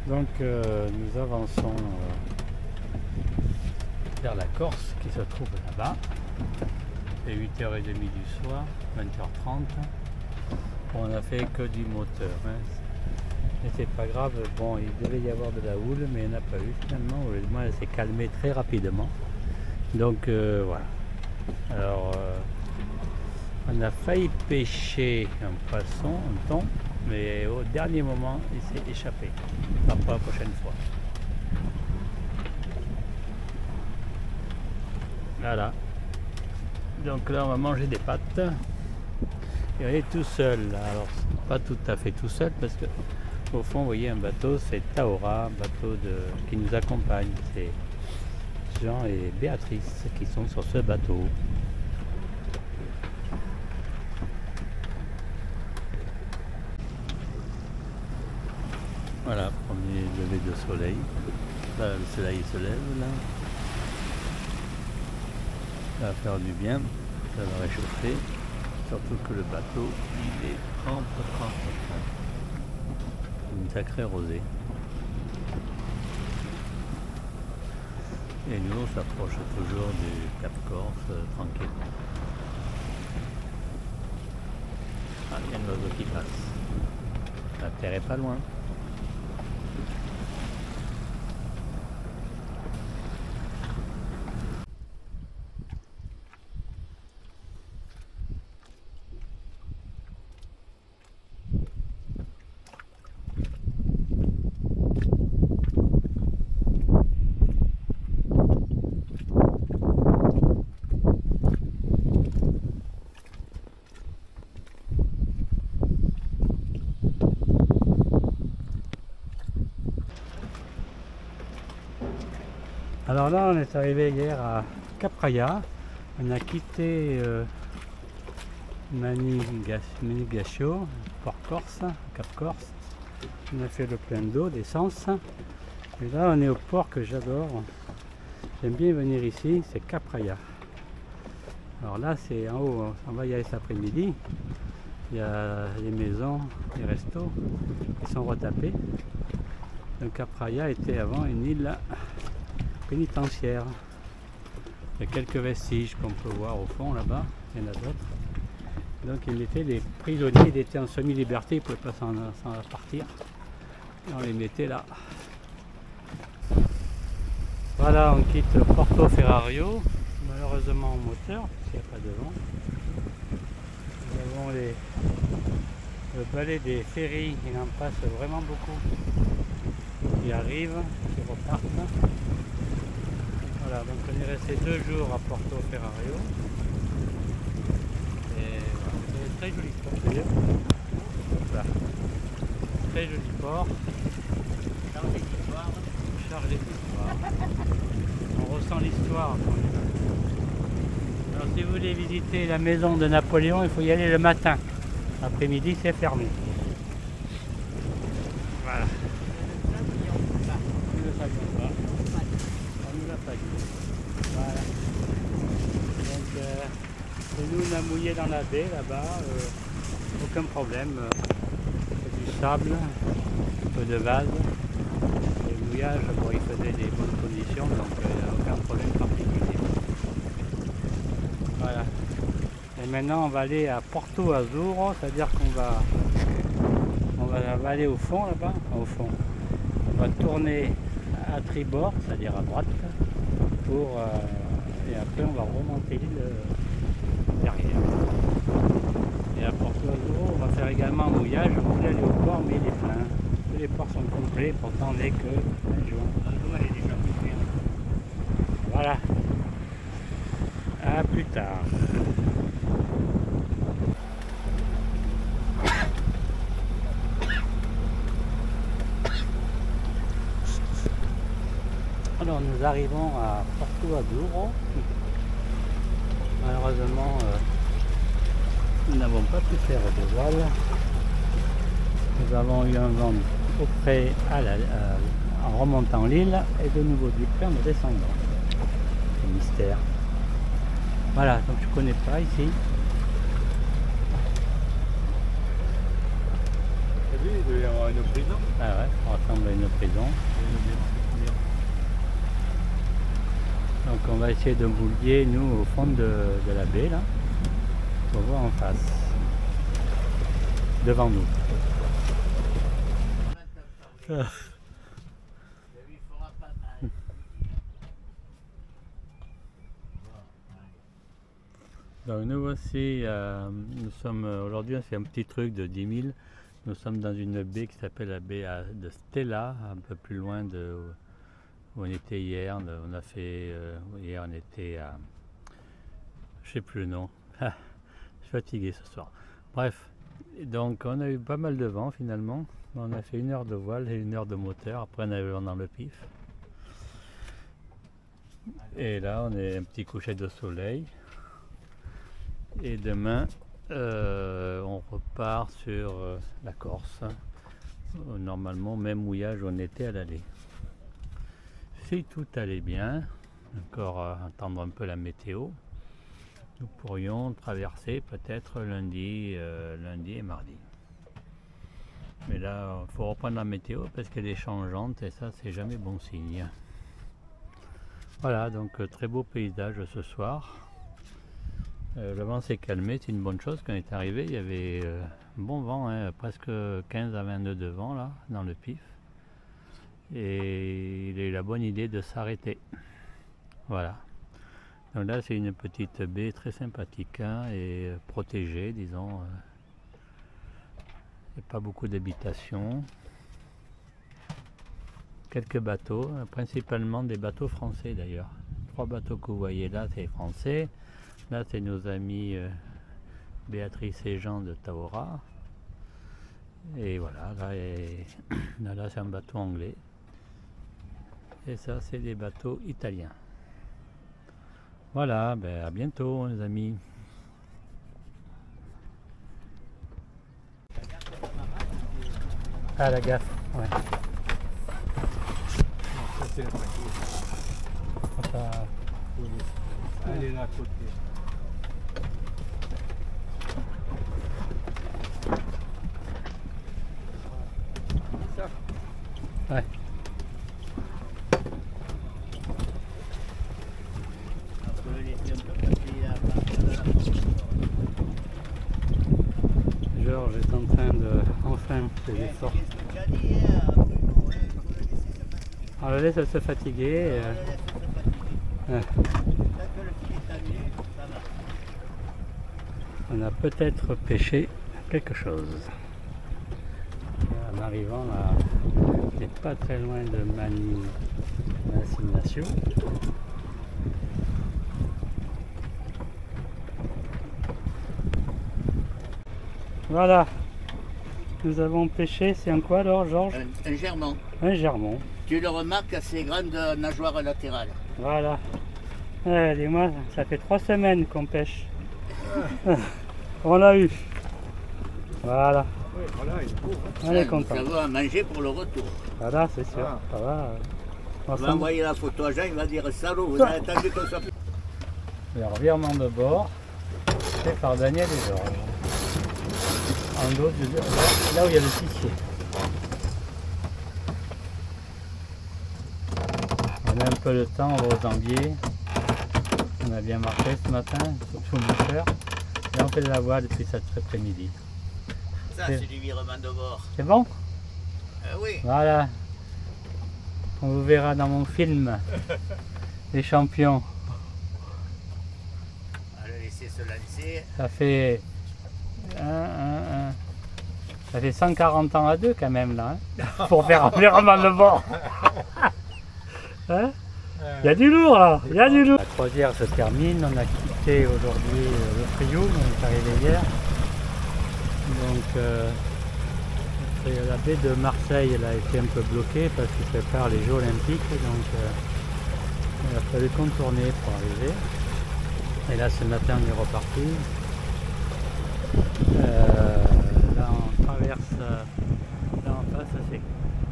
Donc nous avançons vers la Corse qui se trouve là-bas. C'est 8h30 du soir, 20h30. On n'a fait que du moteur. Et c'est pas grave, bon, il devait y avoir de la houle, mais il n'y en a pas eu finalement. Heureusement, elle s'est calmée très rapidement. Donc voilà. Alors, on a failli pêcher un poisson, un thon, mais au dernier moment, il s'est échappé. Pour la prochaine fois. Voilà. Donc là, on va manger des pâtes. Et on est tout seul. Alors, pas tout à fait tout seul, parce que au fond, vous voyez un bateau, c'est Taora, un bateau qui nous accompagne. C'est Jean et Béatrice qui sont sur ce bateau. Voilà, premier lever de soleil. Là, le soleil se lève là. Ça va faire du bien, ça va réchauffer. Surtout que le bateau, il est trempe. Une sacrée rosée. Et nous, on s'approche toujours du Cap Corse, tranquillement. Ah, il y a un oiseau qui passe. La terre est pas loin. Alors là, on est arrivé hier à Capraia. On a quitté Manigatio, Port Corse, Cap Corse. On a fait le plein d'eau, d'essence. Et là, on est au port que j'adore. J'aime bien venir ici, c'est Capraia. Alors là, c'est en haut, on va y aller cet après-midi. Il y a les maisons, les restos qui sont retapés. Donc Capraia était avant une île pénitentiaire. Il y a quelques vestiges qu'on peut voir au fond là-bas, il y en a d'autres. Donc ils mettaient les prisonniers, ils étaient en semi-liberté, ils ne pouvaient pas s'en partir. Et on les mettait là. Voilà, on quitte Porto Ferrario, malheureusement en moteur, parce qu'il n'y a pas de vent. Nous avons le balai des ferries, il en passe vraiment beaucoup. Qui arrivent, qui repartent. Voilà, donc on est resté 2 jours à Porto Ferrario. Et voilà, c'est un très joli port d'ailleurs. Voilà. Très joli port. Chargé d'histoire. Chargé d'histoire. On ressent l'histoire. Alors si vous voulez visiter la maison de Napoléon, il faut y aller le matin. L'après-midi, c'est fermé. Voilà. Voilà. Donc, nous, on a mouillé dans la baie là-bas, aucun problème. Du sable, un peu de vase. Le mouillage, bon, il faisait des bonnes conditions, donc il n'y a aucun problème particulier. Voilà. Et maintenant, on va aller à Porto Azuro, c'est-à-dire qu'on va aller au fond là-bas, au fond. On va tourner à tribord, c'est-à-dire à droite, et après on va remonter l'île derrière. Et à Porto Azuro, on va faire également un mouillage. On voulait aller au port, mais il est plein. Tous les ports sont complets, pourtant on n'est que fin juin. Voilà. À plus tard. Alors nous arrivons à Porto Azuro. Malheureusement, nous n'avons pas pu faire de voile. Nous avons eu un vent auprès en remontant l'île et de nouveau du près en descendant. C'est mystère. Voilà, donc je ne connais pas ici. T'as vu, il doit y avoir une prison. Ah ouais, ça ressemble à une prison. Donc on va essayer de boulier nous au fond de la baie là, pour voir en face, devant nous. Donc nous voici, nous sommes aujourd'hui, on fait un petit truc de 10 000. Nous sommes dans une baie qui s'appelle la baie de Stella, un peu plus loin de où on était hier. On a fait, hier on était à, je sais plus le nom, je suis fatigué ce soir. Bref, donc on a eu pas mal de vent finalement. On a fait 1 heure de voile et 1 heure de moteur, après on avait dans le pif. Et là on est un petit coucher de soleil. Et demain, on repart sur la Corse. Normalement, même mouillage on était à l'aller. Si tout allait bien, encore attendre un peu la météo, nous pourrions traverser peut-être lundi et mardi. Mais là, il faut reprendre la météo parce qu'elle est changeante et ça, c'est jamais bon signe. Voilà, donc très beau paysage ce soir. Le vent s'est calmé, c'est une bonne chose. Quand on est arrivé, il y avait un bon vent, hein, presque 15 à 20 nœuds de vent là, dans le pif. Et il a eu la bonne idée de s'arrêter. Voilà. Donc là, c'est une petite baie très sympathique hein, et protégée, disons. Il n'y a pas beaucoup d'habitations. Quelques bateaux, principalement des bateaux français d'ailleurs. 3 bateaux que vous voyez là, c'est français. Là, c'est nos amis Béatrice et Jean de Taora. Et voilà, là c'est un bateau anglais. Et ça, c'est des bateaux italiens. Voilà, ben à bientôt, les amis. Ah, la gaffe, ouais. Ça, c'est le paquet. Elle est là à côté. Ça. Ouais. Georges est en train de enfin faire l'effort. On le laisse se fatiguer. On a peut-être pêché quelque chose. En arrivant là, on n'est pas très loin de Manille-Ignacio. Voilà, nous avons pêché, c'est un quoi alors Georges? Un germon. Un germon. Tu le remarques à ses grandes nageoires latérales. Voilà. Dis-moi, ça fait 3 semaines qu'on pêche. On l'a eu. Voilà. Oui, voilà, il est beau. On est content. Ça va à manger pour le retour. Voilà, c'est sûr. Ah. Ça va. On va envoyer la photo à Jean, il va dire salaud, vous avez attendu qu'on soit. Le revirement de bord, fait par Daniel et Georges. En dos, là où il y a le tissier. On a un peu le temps, on va aux Ambiers. On a bien marché ce matin, surtout mon frère. Et on fait de la voile depuis cet après-midi. Ça, c'est du virement de bord. C'est bon? Oui. Voilà. On vous verra dans mon film, Les Champions. On va le laisser se lancer. Ça fait... Ça fait 140 ans à 2 quand même là, hein, pour faire un virement de bord. Hein? Il y a du lourd là, il y a du lourd. La croisière se termine, on a quitté aujourd'hui le Frioul, on est arrivé hier. Donc la baie de Marseille elle a été un peu bloquée parce qu'ils préparent les Jeux Olympiques, donc il a fallu contourner pour arriver. Et là ce matin on est reparti. Là on traverse, là en face c'est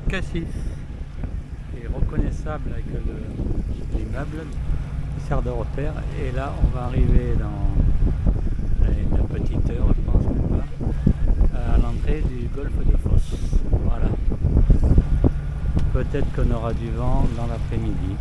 Cassis, qui est reconnaissable avec l'immeuble qui sert de repère. Et là on va arriver dans une petite heure, je pense même pas, à l'entrée du golfe de Fos. Voilà. peut-être qu'on aura du vent dans l'après-midi.